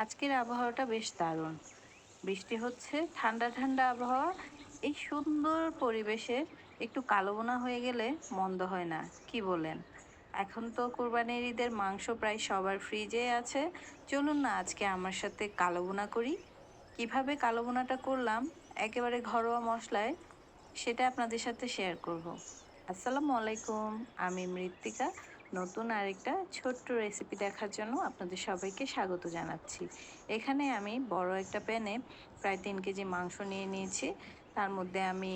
আজকের আবহাওয়াটা বেশ দারুণ। বৃষ্টি হচ্ছে, ঠান্ডা ঠান্ডা আবহাওয়া। এই সুন্দর পরিবেশে একটু কালোবোনা হয়ে গেলে মন্দ হয় না, কি বলেন? এখন তো কোরবানির ঈদের মাংস প্রায় সবার ফ্রিজে আছে। চলুন না আজকে আমার সাথে কালোবোনা করি। কিভাবে কালোবোনাটা করলাম একেবারে ঘরোয়া মশলায়, সেটা আপনাদের সাথে শেয়ার করব। আসসালামু আলাইকুম, আমি মৃত্তিকা। নতুন আরেকটা ছোট্ট রেসিপি দেখার জন্য আপনাদের সবাইকে স্বাগত জানাচ্ছি। এখানে আমি বড় একটা প্যানে প্রায় 3 কেজি মাংস নিয়ে নিয়েছি। তার মধ্যে আমি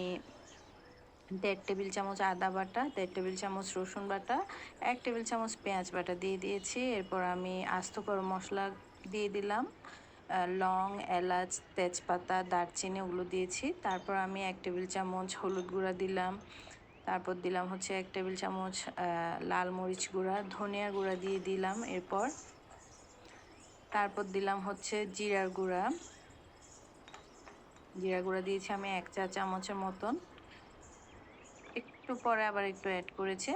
1.5 টেবিল চামচ আদা বাটা, 1.5 টেবিল চামচ রসুন বাটা, 1 টেবিল চামচ পেঁয়াজ বাটা দিয়ে দিয়েছি। এরপর আমি আস্ত গরম মশলা দিয়ে দিলাম, লং, এলাচ, তেজপাতা, দারচিনি ওগুলো দিয়েছি। তারপর আমি 1 টেবিল চামচ হলুদ গুঁড়া দিলাম। তারপর দিলাম হচ্ছে 1 টেবিল চামচ লাল মরিচ গুঁড়া, ধনিয়া গুঁড়া দিয়ে দিলাম। তারপর দিলাম হচ্ছে জিরার গুঁড়া। জিরা গুঁড়া দিয়েছি আমি 1 চা চামচের মতন। একটু পরে আবার একটু অ্যাড করেছে,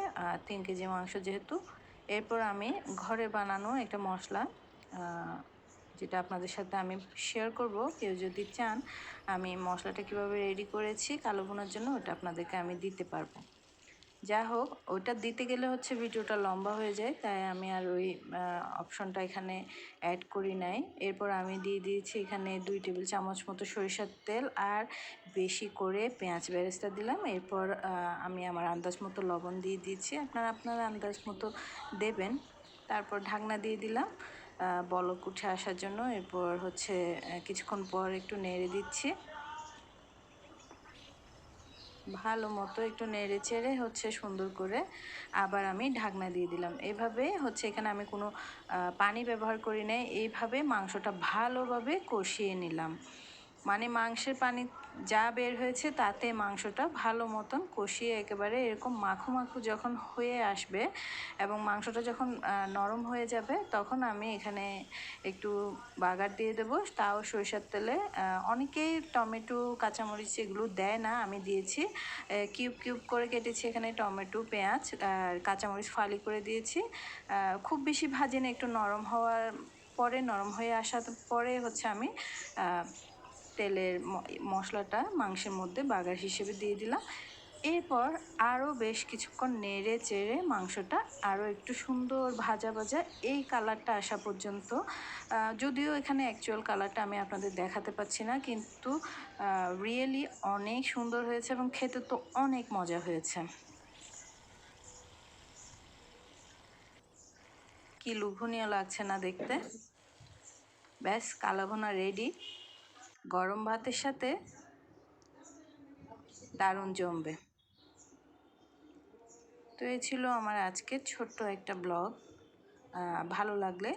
3 কেজি মাংস যেহেতু। এরপর আমি ঘরে বানানো একটা মশলা, যেটা আপনাদের সাথে আমি শেয়ার করব। কেউ যদি চান আমি মশলাটা কিভাবে রেডি করেছি কালো ভুনার জন্য, ওটা আপনাদেরকে আমি দিতে পারবো। যা হোক, ওইটা দিতে গেলে হচ্ছে ভিডিওটা লম্বা হয়ে যায়, তাই আমি আর ওই অপশনটা এখানে অ্যাড করি নাই। এরপর আমি দিয়ে দিয়েছি এখানে 2 টেবিল চামচ মতো সরিষার তেল আর বেশি করে পেঁয়াজ বেরেস্তা দিলাম। এরপর আমি আমার আন্দাজ মতো লবণ দিয়ে দিয়েছি, আপনারা আপনার আন্দাজ মতো দেবেন। তারপর ঢাকনা দিয়ে দিলাম বলক উঠে আসার জন্য। এরপর হচ্ছে কিছুক্ষণ পর একটু নেড়ে দিচ্ছি, ভালো মতো একটু নেড়ে চেড়ে হচ্ছে সুন্দর করে আবার আমি ঢাকনা দিয়ে দিলাম। এভাবে হচ্ছে এখানে আমি কোনো পানি ব্যবহার করি নাই, এইভাবে মাংসটা ভালোভাবে কষিয়ে নিলাম। মানে মাংসের পানি যা বের হয়েছে তাতে মাংসটা ভালো মতন কষিয়ে একেবারে এরকম মাখো মাখো যখন হয়ে আসবে এবং মাংসটা যখন নরম হয়ে যাবে, তখন আমি এখানে একটু বাগার দিয়ে দেবো, তাও সরিষার তেলে। অনেকেই টমেটো, কাঁচামরিচ এগুলো দেয় না, আমি দিয়েছি। কিউব কিউব করে কেটেছি এখানে টমেটো, পেঁয়াজ আর কাঁচামরিচ ফালি করে দিয়েছি। খুব বেশি ভাজি না, একটু নরম হওয়ার পরে, নরম হয়ে আসার পরে হচ্ছে আমি তেলের মশলাটা মাংসের মধ্যে বাগার হিসেবে দিয়ে দিলাম। এরপর আরও বেশ কিছুক্ষণ নেড়ে চেড়ে মাংসটা আরও একটু সুন্দর ভাজা ভাজা এই কালারটা আসা পর্যন্ত, যদিও এখানে অ্যাকচুয়াল কালারটা আমি আপনাদের দেখাতে পাচ্ছি না, কিন্তু রিয়েলি অনেক সুন্দর হয়েছে এবং খেতে তো অনেক মজা হয়েছে। কি লোভনীয় লাগছে না দেখতে? ব্যাস, কালো ভুনা রেডি। গরম ভাতের সাথে দারুণ জমবে। তো এই ছিল আমার আজকের ছোট্ট একটা ব্লগ। ভালো লাগলে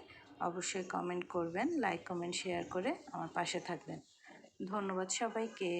অবশ্যই কমেন্ট করবেন, লাইক কমেন্ট শেয়ার করে আমার পাশে থাকবেন। ধন্যবাদ সবাইকে।